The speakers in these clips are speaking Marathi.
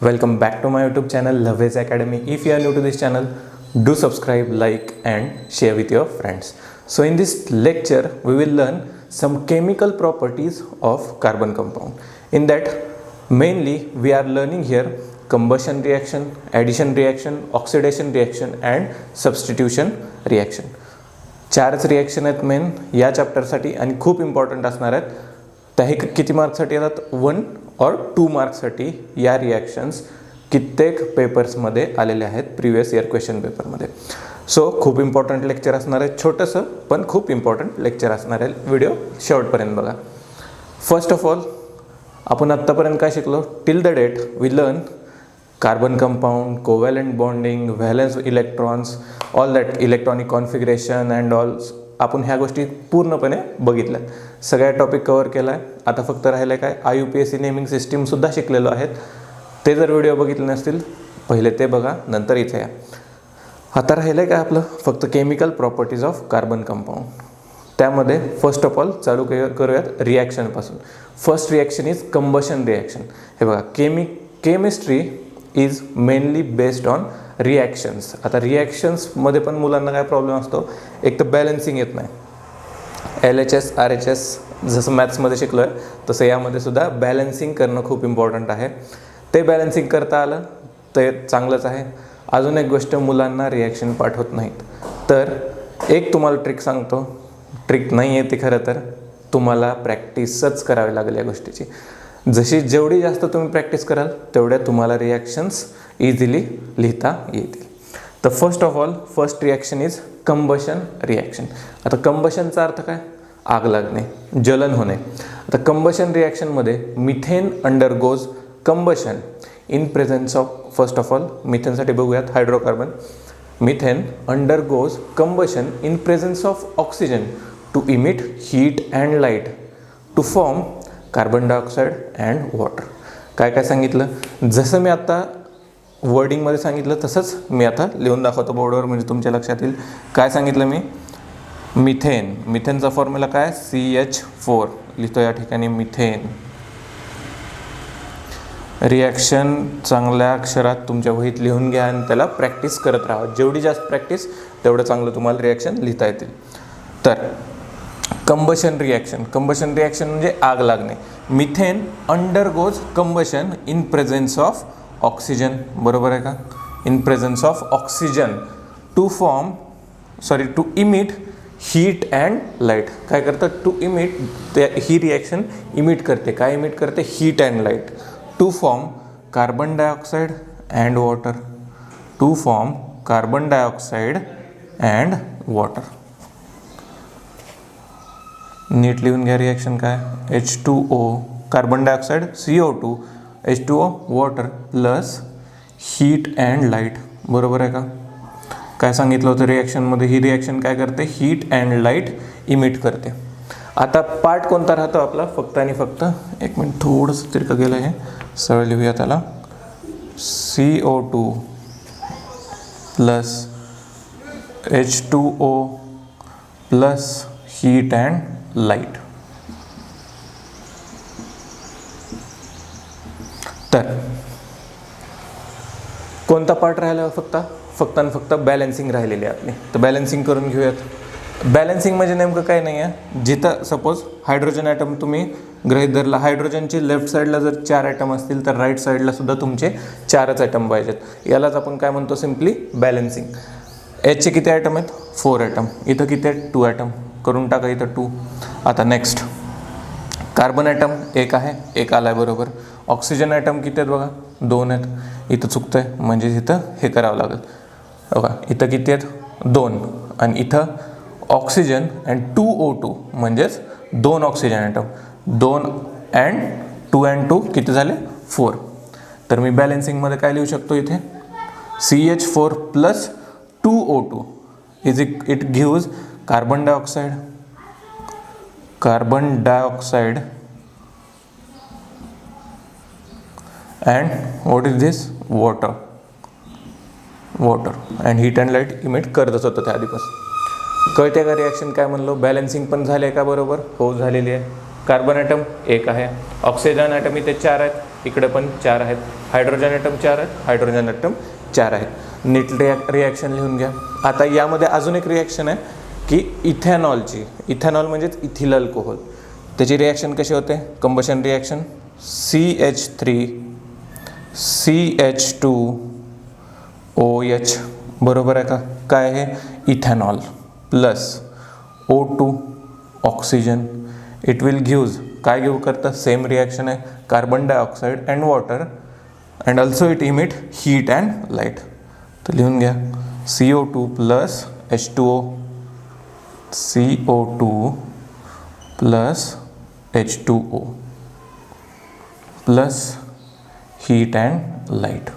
Welcome back to my YouTube channel Loveways Academy. If you are new to this channel, do subscribe, like and share with your friends. So in this lecture, we will learn some chemical properties of carbon compound. In that, mainly we are learning here combustion reaction, addition reaction, oxidation reaction and substitution reaction. चारच रिॲक्शन आहेत मेन या चॅप्टरसाठी आणि खूप इम्पॉर्टंट असणार आहेत. त्याही किती मार्क्ससाठी येतात? 1 और 2 मार्क्ससाठी या रिॲक्शन्स कित्येक पेपर्समध्ये आलेले आहेत प्रिव्हियस इयर क्वेश्चन पेपरमध्ये. सो खूप इम्पॉर्टंट लेक्चर असणार आहे, छोटंसं पण खूप इम्पॉर्टंट लेक्चर असणार आहे. व्हिडिओ शेवटपर्यंत बघा. फर्स्ट ऑफ ऑल आपण आत्तापर्यंत काय शिकलो? Till the date we learn carbon compound, covalent bonding, valence electrons, all that electronic configuration and all. आपण ह्या गोष्टी पूर्णपणे बघितल्यात, सगळ्या टॉपिक कवर केला आहे. आता फक्त राहिलं काय? IUPAC नेमिंग सिस्टीमसुद्धा शिकलेलो आहेत. ते जर व्हिडिओ बघितले नसतील पहिले ते बघा, नंतर इथे या. आता राहिलं आहे काय आपलं? फक्त chemical properties of carbon compound. त्यामध्ये फर्स्ट ऑफ ऑल चालू करूयात रिॲक्शनपासून. First reaction is combustion reaction. हे बघा, chemistry is mainly based on reactions. आता रिॲक्शन्समध्ये पण मुलांना काय प्रॉब्लेम असतो? एक तर बॅलन्सिंग येत नाही. LHS RHS जसं मॅथ्समध्ये शिकलो आहे तसं यामध्ये सुद्धा बॅलन्सिंग करणं खूप इम्पॉर्टंट आहे. ते बॅलन्सिंग करता आलं तर चांगलंच आहे. अजून एक गोष्ट, मुलांना रिॲक्शन पाठवत नाहीत. तर एक तुम्हाला ट्रिक सांगतो. ट्रिक नाही आहे ती, खरं तर तुम्हाला प्रॅक्टिसच करावी लागेल या गोष्टीची. जेवढी जास्त तुम्ही प्रॅक्टिस कराल तेवढ्या तुम्हाला रिॲक्शन्स इझिली लिहिता येतील. तर first of all first reaction is combustion reaction. आता कंबशनचा अर्थ काय? आग लागणे, ज्वलन होणे. आता कंबशन रिॲक्शनमध्ये methane undergoes combustion in presence of, first of all मिथेनसाठी बघूयात, hydrocarbon. Methane undergoes combustion in presence of oxygen to emit heat and light to form carbon dioxide and water. काय काय सांगितलं? जसं मी आता वर्डिंगमध्ये सांगितलं तसंच मी आता लिहून दाखवतो बोर्डवर, म्हणजे तुमच्या लक्षात येईल. काय सांगितलं मी? मिथेनचा फॉर्म्युला काय? CH4 लिहितो या ठिकाणी. मिथेन रिॲक्शन चांगल्या अक्षरात तुमच्या वहीत लिहून घ्या आणि त्याला प्रॅक्टिस करत राहा. जेवढी जास्त प्रॅक्टिस तेवढं चांगलं तुम्हाला रिॲक्शन लिहिता येतील. तर कंबशन रिॲक्शन म्हणजे आग लागणे. Methane undergoes combustion in presence of oxygen. बरोबर आहे का? In presence of oxygen to emit heat and light. काय करतं? टू इमिट, ही रिॲक्शन इमिट करते. काय इमिट करते? Heat and light to form carbon dioxide and water. To form carbon dioxide and water. नीट लिहून घ्या रिॲक्शन काय? H2O carbon dioxide, CO2, H2O water plus heat and light. बरोबर आहे का? काय सांगितलं होतं रिॲक्शनमध्ये? ही रिॲक्शन काय करते? हीट अँड लाईट इमिट करते. आता पार्ट कोणता राहतो आपला? फक्त आणि फक्त, एक मिनिट थोडंसं तिरकं गेलं आहे, सरळ लिहूया त्याला. CO2 plus H2O plus heat and light. तर कोणता पार्ट राहिला? फक्त आणि फक्त बॅलन्सिंग राहिलेली आहे आपली. तर बॅलन्सिंग करून घेऊयात. बॅलन्सिंग म्हणजे नेमकं काय नाही आहे. जिथं सपोज हायड्रोजन ॲटम तुम्ही गृहीत धरला, हायड्रोजनची लेफ्ट साईडला जर 4 ॲटम असतील तर राईट साईडला सुद्धा तुमचे 4च ॲटम पाहिजेत. यालाच आपण काय म्हणतो? Simply balancing. Hचे किती ॲटम आहेत? 4 ॲटम. इथं किती आहेत? 2 ॲटम. करून टाका इथं 2. आता नेक्स्ट कार्बन ॲटम 1 आहे, 1 आला आहे. बरोबर. ऑक्सिजन ॲटम किती आहेत? बघा 2 आहेत. इथं चुकतं आहे, म्हणजे इथं हे करावं लागेल. बघा इथं किती आहेत? 2. आणि इथं ऑक्सिजन अँड 2O2 म्हणजेच 2 ऑक्सिजन ॲटम. 2 अँड 2 अँड 2 किती झाले? 4. तर मी बॅलन्सिंगमध्ये काय लिहू शकतो इथे? CH4 plus 2O2 it gives carbon dioxide and what is this? water and heat and light emit करतच होतं त्या आधीपासून. कळते का रिॲक्शन काय म्हणलो? बॅलन्सिंग पण झाली आहे का? बरोबर हो झालेली आहे. कार्बन ॲटम 1 आहे, ऑक्सिजन ॲटम इथे 4 आहेत, इकडे पण 4 आहेत. हायड्रोजन ॲटम 4 आहेत, हायड्रोजन ॲटम 4 आहेत. नीट रिॲक्शन लिहून घ्या. आता यामध्ये अजून एक रिॲक्शन आहे की इथेनॉलची. इथेनॉल म्हणजेच इथिल अल्कोहोल. त्याची रिॲक्शन कशी होते? कंबशन रिॲक्शन CH3 CH2OH बरोबर आहे का? काय आहे? Ethanol plus O2 oxygen. It will gives काय गिव्ह करतं? सेम रिॲक्शन आहे, carbon dioxide and water and also it emit heat and light. तर लिहून घ्या CO2 plus H2O, CO2 plus H2O plus heat and light.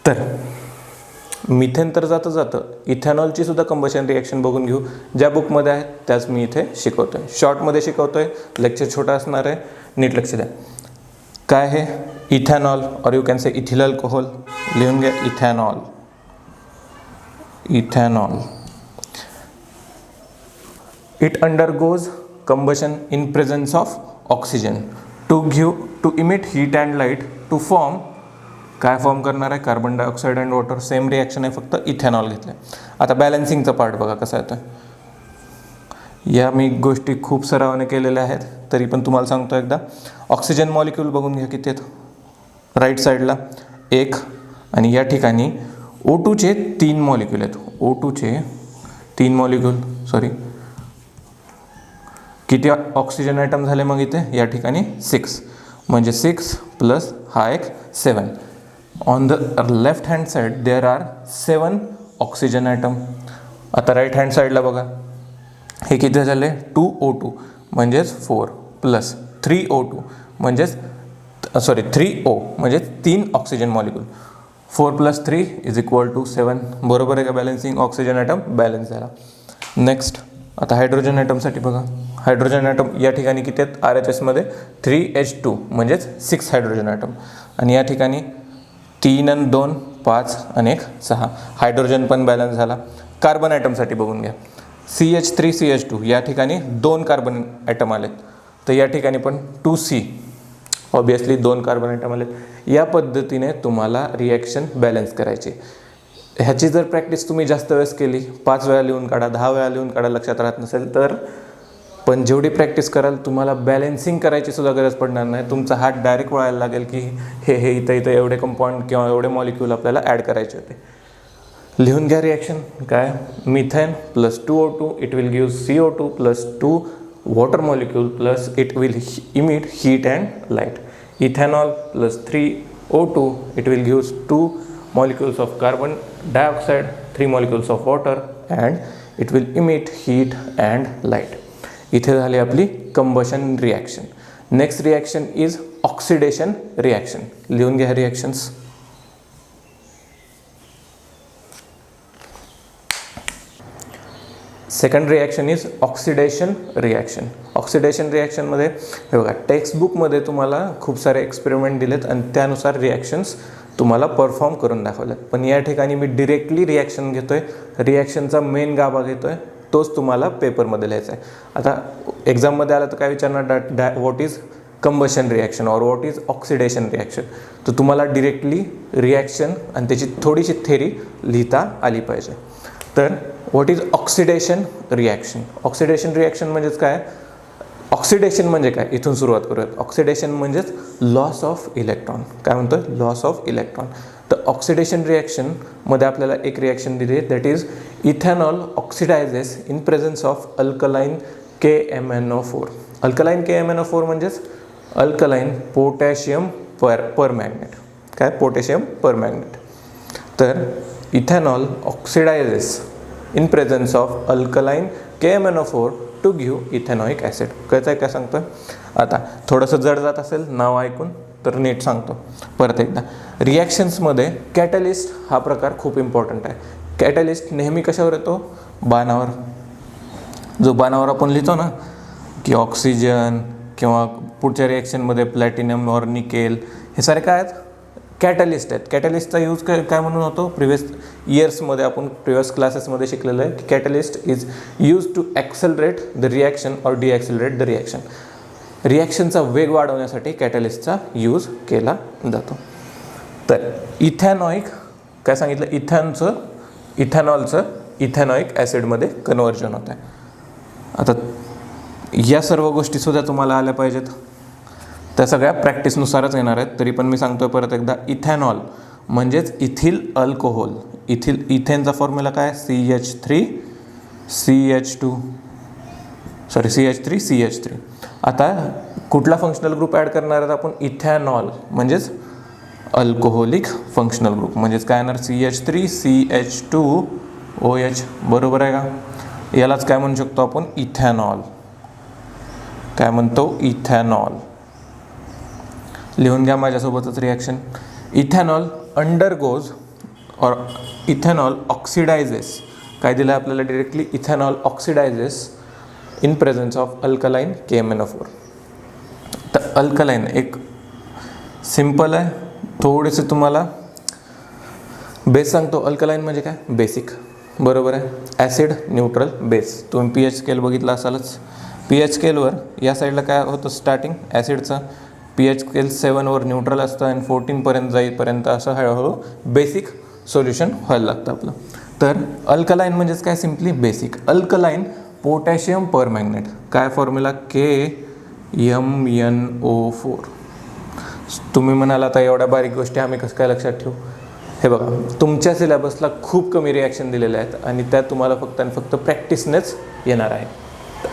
तर मिथेन तर जातं. इथेनॉलची सुद्धा कंबशन रिॲक्शन बघून घेऊ. ज्या बुकमध्ये आहेत त्याच मी इथे शिकवतो आहे. शॉर्टमध्ये शिकवतो आहे, लेक्चर छोटा असणार आहे, नीट लक्ष द्या. काय आहे? इथेनॉल और you can say ethyl alcohol. लिहून घ्या ethanol. Ethanol it undergoes combustion in presence of oxygen to emit heat and light to form. काय फॉर्म करणार आहे? Carbon dioxide and water. Same reaction आहे, फक्त इथेनॉल घेतलं आहे. आता बॅलन्सिंगचा पार्ट बघा कसा येतो. या मी गोष्टी खूप सरावाने केलेल्या आहेत, तरी पण तुम्हाला सांगतो एकदा. ऑक्सिजन मॉलिक्यूल बघून घ्या किती आहेत. राईट साईडला 1 आणि या ठिकाणी O2चे 3 मॉलिक्यूल आहेत. O2चे 3 मॉलिक्यूल, सॉरी किती ऑक्सिजन ॲटम झाले मग इथे? या ठिकाणी 6, म्हणजे 6 प्लस हा एक 7. On the left hand side there are 7 oxygen atom. आता राईट हँड साईडला बघा, हे किती झाले? 2O2 म्हणजेच 4 प्लस 3O2 म्हणजेच 3O म्हणजेच 3 oxygen molecule. 4 plus 3 is equal to 7. बरोबर आहे का? बॅलन्सिंग ऑक्सिजन ॲटम बॅलन्स झाला. नेक्स्ट आता हायड्रोजन ॲटमसाठी बघा. हायड्रोजन ॲटम या ठिकाणी किती आहेत? RHSमध्ये 3H2 म्हणजेच 6 हायड्रोजन ॲटम. आणि या ठिकाणी 3 आणि 2 5 आणि 1 6. हायड्रोजन पण बॅलन्स झाला. कार्बन ॲटमसाठी बघून घ्या. CH3 CH2 या ठिकाणी 2 कार्बन ॲटम आलेत, तर या ठिकाणी पण 2C ऑब्वियसली 2 कार्बन ॲटम आलेत. या पद्धतीने तुम्हाला रिॲक्शन बॅलन्स करायची. ह्याची जर प्रॅक्टिस तुम्ही जास्त वेळेस केली, 5 वेळा लिहून काढा, 10 वेळा लिहून काढा, लक्षात राहत नसेल तर, पण जेवढी प्रॅक्टिस कराल तुम्हाला बॅलन्सिंग करायची सुद्धा गरज पडणार नाही. तुमचा हात डायरेक्ट वळायला लागेल की हे इथं एवढे कंपाऊंड किंवा एवढे मॉलिक्यूल आपल्याला ॲड करायचे होते. लिहून घ्या रिॲक्शन. काय? Methane plus 2O2 it will give CO2 plus 2 water molecule plus it will emit heat and light. Ethanol plus 3O2 it will give 2 molecules of carbon dioxide, 3 molecules of water and it will emit heat and light. इथे झाली आपली combustion reaction. Next reaction is oxidation reaction. लिहून घ्या reactions. Second reaction is oxidation reaction. Oxidation रिॲक्शनमध्ये हे बघा, टेक्स्टबुकमध्ये तुम्हाला खूप सारे एक्सपेरिमेंट दिलेत आणि त्यानुसार रिॲक्शन्स तुम्हाला परफॉर्म करून दाखवल्यात. पण या ठिकाणी मी डिरेक्टली रिॲक्शन घेतो आहे. रिॲक्शनचा मेन गाभा घेतो आहे, तोच तुम्हाला पेपरमध्ये लिहायचा आहे. आता एक्झाममध्ये आला तर काय विचारणार? व्हॉट इज कंबशन रिॲक्शन और व्हॉट इज ऑक्सिडेशन रिॲक्शन. तर तुम्हाला डिरेक्टली रिॲक्शन आणि त्याची थोडीशी थेरी लिहिता आली पाहिजे. तर what is oxidation reaction. Oxidation reaction म्हणजेच काय? ऑक्सिडेशन म्हणजे काय? इथून सुरुवात करूयात. ऑक्सिडेशन म्हणजेच लॉस ऑफ इलेक्ट्रॉन. काय म्हणतो? Loss of electron. तर ऑक्सिडेशन रिॲक्शनमध्ये आपल्याला एक रिॲक्शन दिली आहे, that is ethanol oxidises in presence of alkaline KMnO4. Alkaline KMnO4 म्हणजेच अल्कलाइन पोटॅशियम पर मॅग्नेट. काय? Potassium permanganate. तर ethanol oxidises in presence of alkaline KMnO4 to give ethanoic acid. कळतं आहे काय सांगतो? आता थोडंसं जड जात असेल नाव ऐकून तर नीट सांगतो परत एकदा. रिॲक्शन्समध्ये कॅटलिस्ट हा प्रकार खूप इम्पॉर्टंट आहे. कॅटलिस्ट नेहमी कशावर येतो? बाणावर. जो बाणावर आपण लिहितो ना की ऑक्सिजन किंवा पुढच्या रिॲक्शनमध्ये प्लॅटिनम और निकेल, हे सारे काय आहेत? कॅटलिस्ट आहेत. कॅटलिस्टचा यूज काय म्हणून होतो, प्रिव्हियस इयर्समध्ये आपण प्रिव्हियस क्लासेसमध्ये शिकलेलं आहे की catalyst is use to accelerate the reaction or decelerate the reaction. रिॲक्शनचा वेग वाढवण्यासाठी कॅटलिस्टचा यूज केला जातो. तर इथॅनॉइक काय सांगितलं, इथॅनॉलचं इथॅनॉइक ॲसिडमध्ये कन्व्हर्जन होतं आहे. आता या सर्व गोष्टीसुद्धा तुम्हाला आल्या पाहिजेत, त्या सगळ्या प्रॅक्टिसनुसारच येणार आहेत. तरी पण मी सांगतोय परत एकदा, इथॅनॉल म्हणजेच इथिल अल्कोहोल. इथेनचा फॉर्म्युला काय, CH3. आता कुठला फंक्शनल ग्रुप ॲड करणार आहेत आपण, इथॅनॉल म्हणजेच अल्कोहोलिक फंक्शनल ग्रुप. म्हणजेच काय येणार, CH3CH2OH. बरोबर आहे का. यालाच काय म्हणू शकतो आपण, इथॅनॉल. काय म्हणतो, इथॅनॉल. लिहून घ्या माझ्यासोबतच reaction. Ethanol undergoes or ethanol oxidises. काय दिलं आहे आपल्याला directly, ethanol oxidises in presence of alkaline KMnO4. तर अल्कलाइन एक सिम्पल आहे, थोडेसे तुम्हाला बेस सांगतो. अल्कलाइन म्हणजे काय, बेसिक. बरोबर आहे. Acid, neutral, base. तुम्ही pH स्केल बघितला असालच. pH स्केलवर या साईडला काय होतं, स्टार्टिंग ॲसिडचं pH स्केल 7वर न्यूट्रल असतं आणि 14पर्यंत जाईपर्यंत असं हळूहळू बेसिक सोल्युशन व्हायला लागतं आपलं. तर अल्कलाइन म्हणजेच काय, simply basic. Alkaline potassium permanganate. काय फॉर्म्युला, KMnO4. तुम्ही म्हणाल आता एवढ्या बारीक गोष्टी आम्ही कसं काय लक्षात ठेवू. हे बघा, तुमच्या सिलेबसला खूप कमी रिॲक्शन दिलेल्या आहेत आणि त्या तुम्हाला फक्त आणि फक्त प्रॅक्टिसनेच येणार आहे.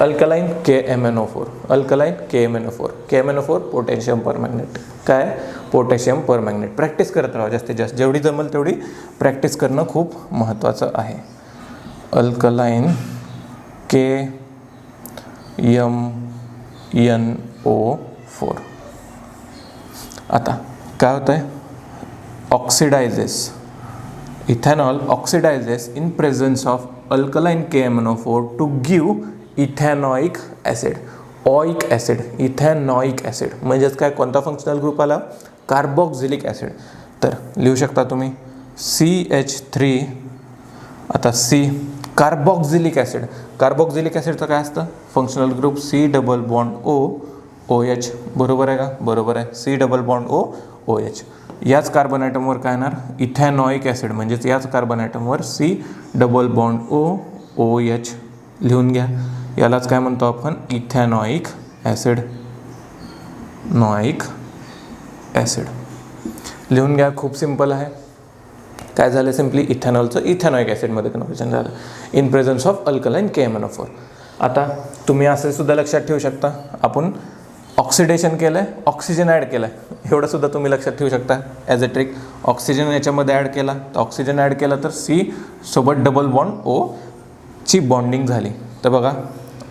Alkaline KMnO4, alkaline KMnO4 potassium permanganate. काय, पोटॅशियम परमॅग्नेट. प्रॅक्टिस करत राहा जास्तीत जास्त, जेवढी जमेल तेवढी प्रॅक्टिस करणं खूप महत्त्वाचं आहे. Alkaline KMnO4. आता काय होतं आहे, oxidises. Ethanol oxidises in presence of alkaline KMnO4 to give ethanoic acid. Oic acid, ethanoic acid म्हणजेच काय, कोणता फंक्शनल ग्रुप आला, कार्बोक्झिलिक ॲसिड. तर लिहू शकता तुम्ही CH3. आता कार्बोक्झिलिक ॲसिड. कार्बोक्झिलिक ॲसिडचं काय असतं, फंक्शनल ग्रुप C+OH. बरोबर आहे का, बरोबर आहे. C+OH. याच कार्बन ॲटमवर काय येणार, इथॅनॉइक ॲसिड म्हणजेच याच कार्बन ॲटमवर C+OH. लिहून घ्या, यालाच काय म्हणतो आपण, इथॅनॉइक ॲसिड. लिहून घ्या, खूप सिम्पल आहे. काय झालं, सिम्पली इथॅनॉलचं इथॅनॉइक ॲसिडमध्ये कन्व्हर्जन झालं in presence of alkaline KMnO4. आता तुम्ही असे सुद्धा लक्षात ठेवू शकता, आपण ऑक्सिडेशन केलं आहे, ऑक्सिजन ॲड केलं आहे, एवढं सुद्धा तुम्ही लक्षात ठेवू शकता ॲज अ ट्रिक. ऑक्सिजन याच्यामध्ये ॲड केला, तर ऑक्सिजन ॲड केला तर C सोबत डबल बॉन्ड O ची बॉन्डिंग झाली. तर बघा,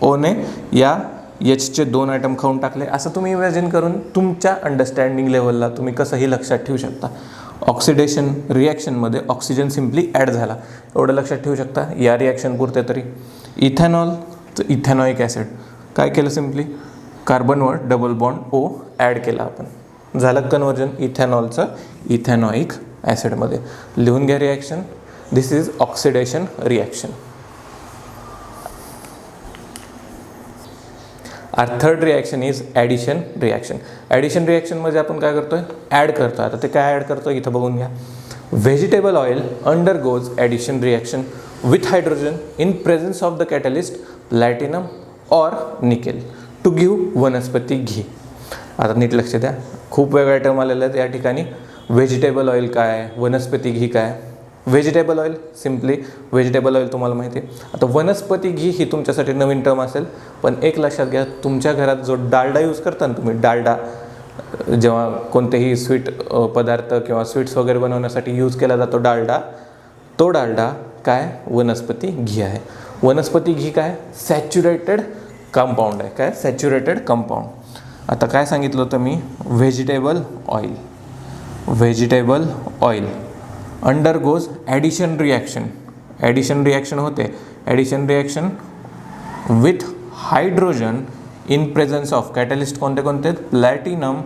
ओने या Hचे 2 ॲटम खाऊन टाकले. असं तुम्ही इमॅजिन करून तुमच्या अंडरस्टँडिंग लेवलला तुम्ही कसंही लक्षात ठेवू शकता. ऑक्सिडेशन रिॲक्शनमध्ये ऑक्सिजन सिम्पली ॲड झाला, एवढं लक्षात ठेवू शकता या रिॲक्शन पुरते तरी. इथॅनॉलचं इथॅनॉइक ॲसिड काय केलं, सिम्पली कार्बनवर डबल बॉन्ड O ॲड केला आपण, झालं कन्व्हर्जन इथॅनॉलचं इथॅनॉइक ॲसिडमध्ये. लिहून घ्या reaction, this is oxidation reaction. Our third reaction is addition reaction. Addition रिॲक्शनमध्ये आपण काय करतोय, ॲड करतो. आता ते काय ॲड करतो इथं बघून घ्या. Vegetable oil undergoes addition reaction with hydrogen in presence of the catalyst platinum or nickel to give vanaspati ghee. आता नीट लक्ष द्या, खूप वेगळ्या टर्म आलेल्या आहेत या ठिकाणी. व्हेजिटेबल ऑइल काय, वनस्पती घी काय. Vegetable oil, simply vegetable oil तुम्हाला माहिती आहे. आता वनस्पती घी ही तुमच्यासाठी नवीन टर्म असेल, पण एक लक्षात घ्या, तुमच्या घरात जो डालडा यूज करता ना तुम्ही, डालडा जेव्हा कोणतेही स्वीट पदार्थ किंवा स्वीट्स वगैरे बनवण्यासाठी यूज केला जातो डालडा, तो डालडा काय, वनस्पती घी आहे. वनस्पती घी काय, सॅच्युरेटेड कंपाऊंड आहे. काय, सॅच्युरेटेड कंपाऊंड. आता काय सांगितलं होतं मी, vegetable oil undergoes addition reaction होते. Addition reaction with hydrogen in presence of catalyst कोणते, platinum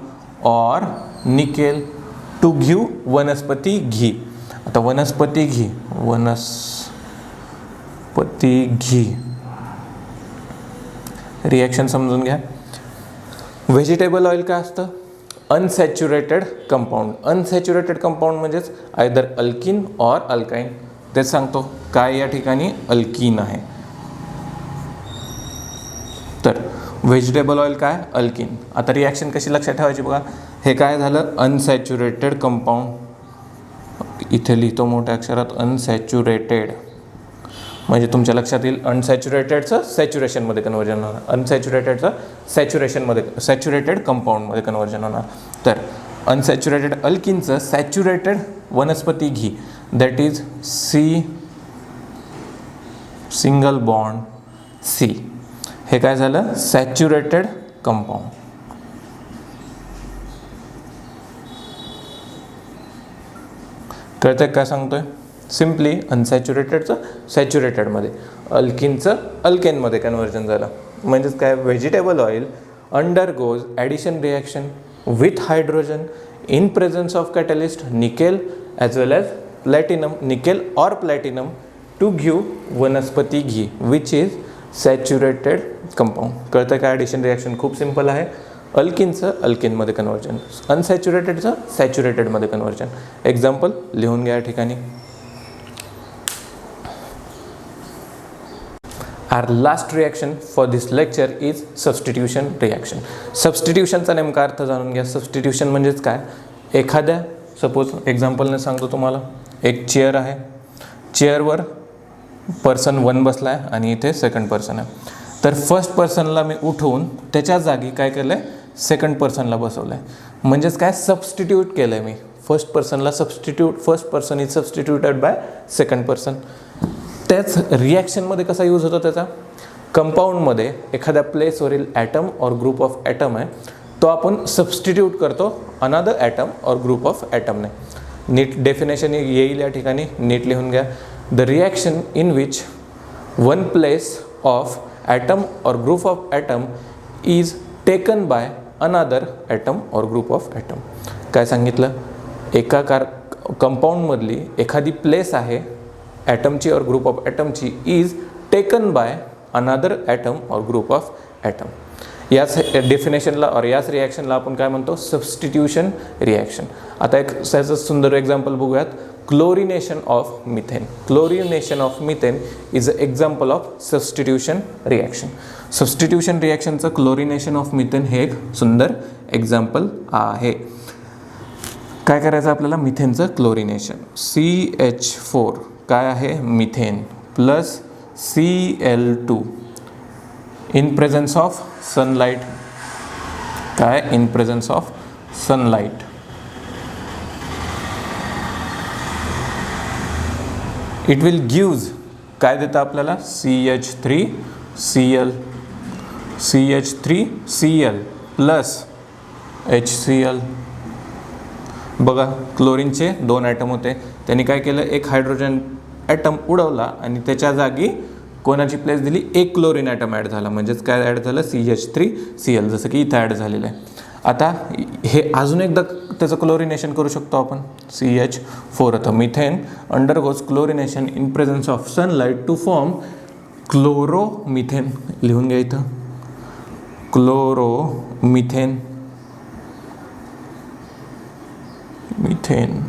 or nickel to give vanaspati ghee. आता वनस्पती घी रिॲक्शन समजून घ्या. व्हेजिटेबल ऑइल काय असतं? Unsaturated compound. अनसॅच्युरेटेड कंपाऊंड म्हणजेच आयदर अल्किन ऑर अल्काईन. तेच सांगतो काय या ठिकाणी अल्किन आहे. तर व्हेजिटेबल ऑइल काय? अल्किन. आता रिॲक्शन कशी लक्षात ठेवायची बघा. हे काय झालं? Unsaturated compound. इथे लिहितो मोठ्या अक्षरात अनसॅच्युरेटेड. म्हणजे तुमच्या लक्षात येईल अनसॅच्युरेटेडचं सॅच्युरेशनमध्ये कन्वर्जन होणार, अनसॅच्युरेटेडचं सॅच्युरेटेड कंपाऊंडमध्ये कन्वर्जन होणार. तर अनसॅच्युरेटेड अल्किनचं saturated vanaspati ghee that is single bond C. हे काय झालं? Saturated compound. कळतंय काय सांगतोय? सिम्पली अनसॅच्युरेटेडचं सॅच्युरेटेडमध्ये, अल्किनचं अल्केनमध्ये कन्वर्जन झालं. म्हणजेच काय? Vegetable oil undergoes addition reaction with hydrogen in presence of catalyst nickel as well as platinum, nickel or platinum to give vanaspati ghee which is saturated compound. कळतं काय? ॲडिशन रिॲक्शन खूप सिम्पल आहे. अल्किनचं अल्किनमध्ये कन्वर्जन, अनसॅच्युरेटेडचं सॅच्युरेटेडमध्ये कन्वर्जन. एक्झाम्पल लिहून घ्या या ठिकाणी. Our last reaction for this lecture is substitution reaction. सबस्टिट्यूशनचा नेमका अर्थ जाणून घ्या. सबस्टिट्यूशन म्हणजेच काय? एखाद्या सपोज एक्झाम्पलने सांगतो तुम्हाला. एक चेअर आहे, चेअरवर पर्सन 1 बसला आहे आणि इथे सेकंड पर्सन आहे. तर फर्स्ट पर्सनला मी उठवून त्याच्या जागी काय केलं आहे? सेकंड पर्सनला बसवलं आहे. म्हणजेच काय? सबस्टिट्यूट केलं आहे मी. फर्स्ट पर्सनला first person is substituted by second person. त्याच रिॲक्शनमध्ये कसा यूज होतो त्याचा? कंपाऊंडमध्ये एखाद्या प्लेसवरील atom or group of atom आहे, तो आपण सबस्टिट्यूट करतो another atom or group of ॲटमने. नीट डेफिनेशन येईल या ठिकाणी, नीट लिहून घ्या. The reaction in which one place of atom or group of atom is taken by another atom or group of atom. काय सांगितलं? एका कंपाऊंडमधली एखादी प्लेस आहे ॲटमची और ग्रुप ऑफ ॲटमची is taken by another atom or group of atom. याच डेफिनेशनला और याच रिॲक्शनला आपण काय म्हणतो? Substitution reaction. आता एक त्याचं सुंदर एक्झाम्पल बघूयात. Chlorination of methane. Chlorination of methane is a example of substitution reaction. Substitution रिॲक्शनचं क्लोरिनेशन ऑफ मिथेन हे एक सुंदर एक्झाम्पल आहे. काय करायचं आपल्याला? मिथेनचं क्लोरिनेशन. CH4 काय आहे? Methane plus Cl2 in presence of sunlight. काय? In presence of sunlight. It will gives काय देतं आपल्याला? CH3Cl plus HCl. बघा, क्लोरीनचे 2 ॲटम होते, त्यांनी काय केलं? एक हायड्रोजन ॲटम उडवला आणि त्याच्या जागी कोणाची प्लेस दिली? एक क्लोरीन ॲटम ॲड झाला. म्हणजेच काय ॲड झालं? CH3Cl, जसं की इथं ॲड झालेलं आहे. आता हे अजून एकदा त्याचं क्लोरिनेशन करू शकतो आपण. CH4 होतं. Methane undergoes chlorination in presence of sunlight to form chloromethane. लिहून घ्या इथं, क्लोरोमिथेन. Methane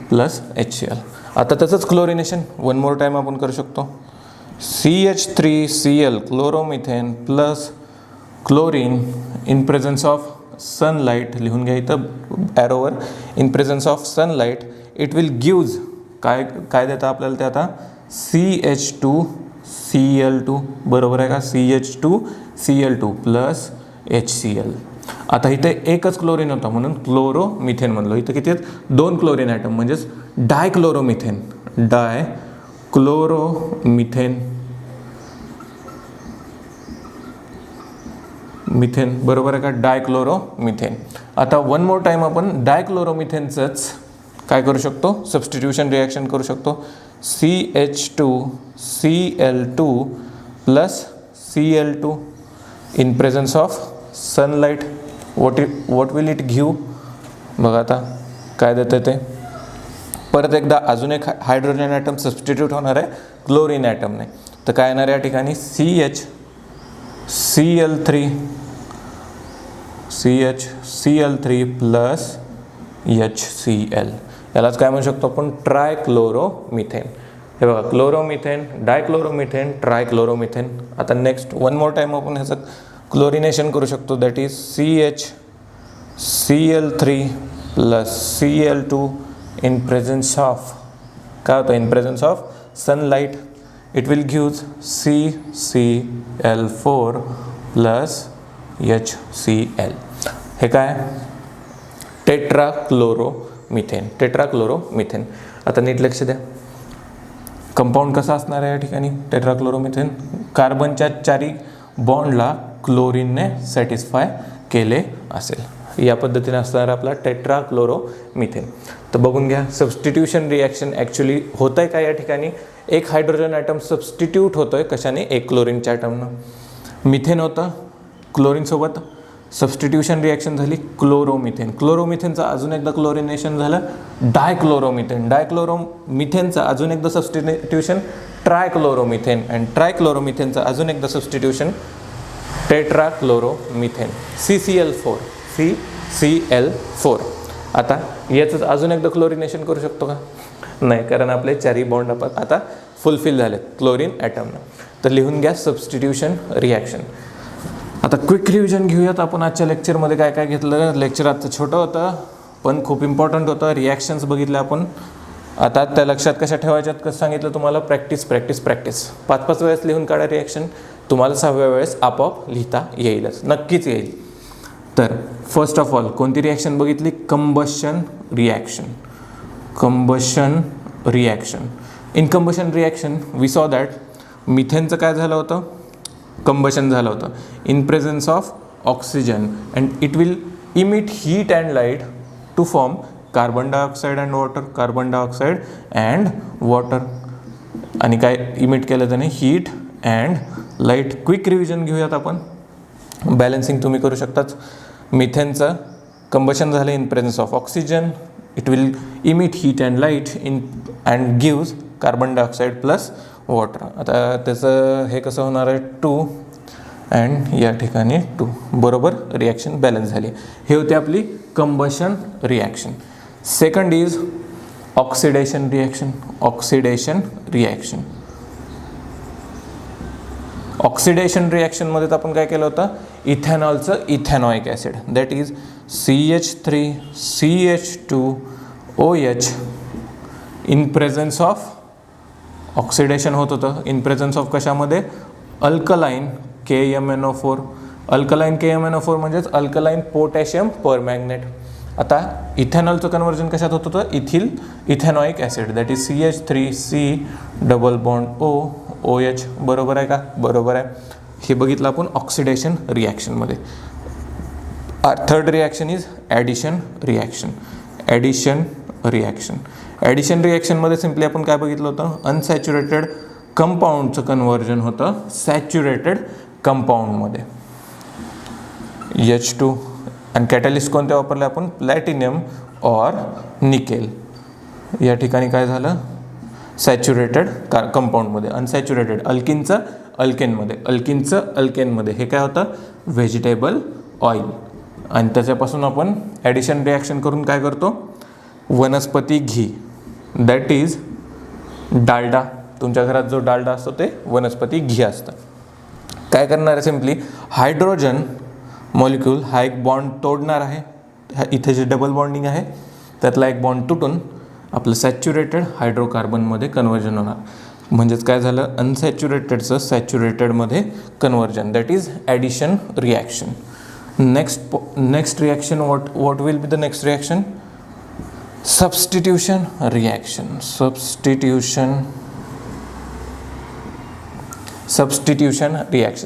plus HCl. आता त्याचंच क्लोरिनेशन वन मोर टाईम आपण करू शकतो. CH3Cl chloromethane plus chlorine in presence of sunlight. लिहून घ्या इथं ॲरोवर, in presence of sunlight. It will gives काय देतं आपल्याला ते आता? CH2Cl2. बरोबर आहे का? CH2Cl2 plus HCl. आता इथे एकच क्लोरीन होता म्हणून क्लोरोमिथेन म्हणलो. इथं किती आहेत? 2 क्लोरीन ॲटम, म्हणजेच डायक्लोरोमिथेन. डायक्लोरोमिथेन. मिथेन. बरोबर आहे का? डायक्लोरोमिथेन. आता वन मोर टाईम आपण डायक्लोरोमिथेनचंच काय करू शकतो? सबस्टिट्यूशन रिॲक्शन करू शकतो. CH2Cl2 plus Cl2 in presence of sunlight. what will it give? बघा आता काय देतं ते, परत एकदा अजून एक हायड्रोजन ॲटम सबस्टिट्यूट होणार आहे क्लोरीन ॲटमने. तर काय येणार या ठिकाणी CH प्लस HCl. यालाच काय म्हणू शकतो आपण, ट्रायक्लोरोमिथेन. हे बघा, क्लोरोमिथेन, डायक्लोरोमिथेन, ट्रायक्लोरोमिथेन. आता नेक्स्ट वन मोर टाईम आपण ह्याचं क्लोरिनेशन करू शकतो. That is CHCl3 plus Cl2 in presence of, काय होतं, in presence of sunlight. It will gives CCl4 plus HCl. हे काय, टेट्राक्लोरोमिथेन. आता नीट लक्ष द्या, कंपाऊंड कसा असणार आहे या ठिकाणी टेट्राक्लोरोमिथेन. कार्बनच्या चारी बॉन्डला क्लोरीनने सॅटिस्फाय केले असेल. या पद्धतीने असणार आपला टेट्राक्लोरोमिथेन. तर बघून घ्या, सबस्टिट्यूशन रिॲक्शन ॲक्च्युली होत आहे का या ठिकाणी. एक हायड्रोजन ॲटम सबस्टिट्यूट होतो आहे कशाने, एक क्लोरीनच्या ॲटमनं. मिथेन होतं, क्लोरीनसोबत सबस्टिट्यूशन रिॲक्शन झाली क्लोरोमिथेन. क्लोरोमिथेनचं अजून एकदा क्लोरिनेशन झालं डायक्लोरोमिथेन. डायक्लोरोमिथेनचं अजून एकदा सबस्टिट्यूशन ट्रायक्लोरोमिथेन. अँड ट्रायक्लोरोमिथेनचं अजून एकदा सबस्टिट्यूशन टेट्राक्लोरोमिथेन. CCl4. आता याचं अजून एकदा क्लोरिनेशन करू शकतो का, नाही, कारण आपले चारही बॉन्ड आता फुलफिल झाले क्लोरीन ॲटमनं. तर लिहून घ्या सबस्टिट्यूशन रिॲक्शन. आता क्विक रिव्हिजन घेऊयात आपण आजच्या लेक्चरमध्ये काय काय घेतलं. लेक्चर आजचं छोटं होतं पण खूप इम्पॉर्टंट होतं. रिॲक्शन्स बघितल्या आपण. आता त्या लक्षात कशा ठेवायच्यात कसं सांगितलं तुम्हाला, प्रॅक्टिस 5-5 वेळेस लिहून काढा रिॲक्शन. तुम्हाला 6व्या वेळेस आपोआप लिहिता येईलच, नक्कीच येईल. तर फर्स्ट ऑफ ऑल कोणती रिॲक्शन बघितली, combustion reaction. In combustion reaction we saw that मिथेनचं काय झालं होतं, कंबशन झालं होतं in presence of oxygen and it will emit heat and light to form carbon dioxide and water. आणि काय इमिट केलं त्याने, heat and light. Quick revision घेऊयात आपण. बॅलन्सिंग तुम्ही करू शकताच. मिथेनचं कंबशन झालं in presence of oxygen, it will emit heat and light and gives carbon dioxide plus water. आता त्याचं हे कसं होणार आहे, 2 अँड या ठिकाणी 2. बरोबर, रिॲक्शन बॅलन्स झाली. हे होते आपली combustion reaction. Second is oxidation रिॲक्शनमध्ये आपण काय केलं होतं, इथेनॉलचं ethanoic acid, that is CH3CH2OH in presence of oxidation होत होतं. इन प्रेझेन्स ऑफ कशामध्ये, अल्कलाईन KMNO4. अल्कलाईन KMNO4 म्हणजेच अल्कलाईन पोटॅशियम परमॅग्नेट. आता इथेनॉलचं कन्वर्जन कशात होत होतं, ethanoic acid, that is CH3COOH. बरोबर आहे का, बरोबर आहे. हे बघितलं आपण ऑक्सिडेशन रिॲक्शनमध्ये. थर्ड रिॲक्शन इज ॲडिशन रिॲक्शनमध्ये सिम्पली आपण काय बघितलं होतं, अनसॅच्युरेटेड कंपाऊंडचं कन्वर्जन होतं सॅच्युरेटेड कंपाऊंडमध्ये. H2 आणि कॅटलिस्ट कोणते वापरले आपण, प्लॅटिनियम और निकेल. या ठिकाणी काय झालं, सॅच्युरेटेड कंपाऊंडमध्ये. अनसॅच्युरेटेड अल्किनचं अल्केनमध्ये हे काय होतं, व्हेजिटेबल ऑइल. आणि त्याच्यापासून आपण ॲडिशन रिॲक्शन करून काय करतो, वनस्पती घी, दॅट इज डालडा. तुमच्या घरात जो डालडा असतो ते वनस्पती घी असतं. काय करणार आहे, सिम्पली हायड्रोजन मॉलिक्यूल हा एक बॉन्ड तोडणार आहे. इथे जे डबल बॉन्डिंग आहे त्यातला एक बॉन्ड तुटून आपलं सॅच्युरेटेड हायड्रोकार्बनमध्ये कन्वर्जन होणार. म्हणजेच काय झालं, अनसॅच्युरेटेडचं सॅच्युरेटेडमध्ये conversion, that is addition reaction. Next reaction, what will be the next reaction? Substitution reaction.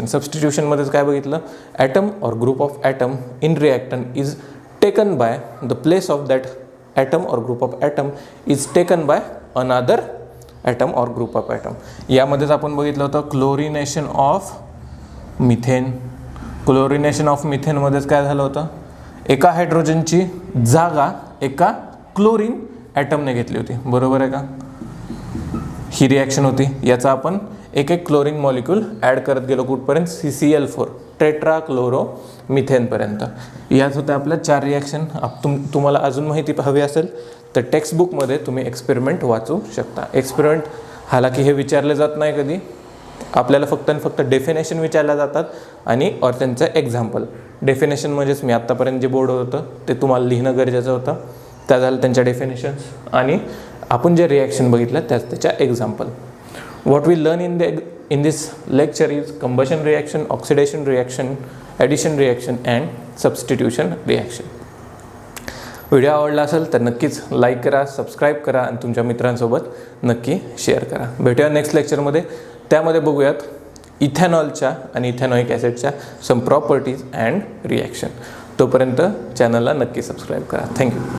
Substitution मध्येच काय बघितलं, atom or group of atom in reactant is taken by the place of that atom or group of atom is taken by another atom or group of atom. यामध्येच आपण बघितलं होतं क्लोरिनेशन ऑफ मिथेन मध्येच काय झालं होतं, एका हायड्रोजनची जागा एका क्लोरीन ॲटमने घेतली होती, बरोबर आहे का? ही रिॲक्शन होती. याचा आपण एक एक क्लोरीन मॉलिक्यूल ॲड करत गेलो कुठपर्यंत, CCl4 टेट्राक्लोरोमिथेनपर्यंत. यात होत्या आपल्या 4 रिॲक्शन. तुम्हाला अजून माहिती हवी असेल तर टेक्स्टबुकमध्ये तुम्ही एक्सपेरिमेंट वाचू शकता. एक्सपेरिमेंट हालाकी हे विचारले जात नाही कधी, आपल्याला फक्त आणि फक्त डेफिनेशन विचारल्या जातात आणि और त्यांचं एक्झाम्पल. डेफिनेशन म्हणजेच मी आत्तापर्यंत जे बोर्ड होतं ते तुम्हाला लिहिणं गरजेचं होतं, त्या झालं त्यांच्या डेफिनेशन्स, आणि आपण जे रिॲक्शन बघितलं त्याच्या example. What we learn in this lecture is combustion reaction, oxidation reaction, addition reaction and substitution reaction. Video आवडला असेल तर नक्कीच लाईक करा, सबस्क्राईब करा आणि तुमच्या मित्रांसोबत नक्की शेअर करा. भेटूया नेक्स्ट लेक्चरमध्ये. त्यामध्ये बघूयात इथेनॉलच्या आणि इथेनॉइक ॲसिडच्या सम प्रॉपर्टीज अँड रिॲक्शन. तोपर्यंत चॅनलला नक्की सबस्क्राईब करा. थँक्यू.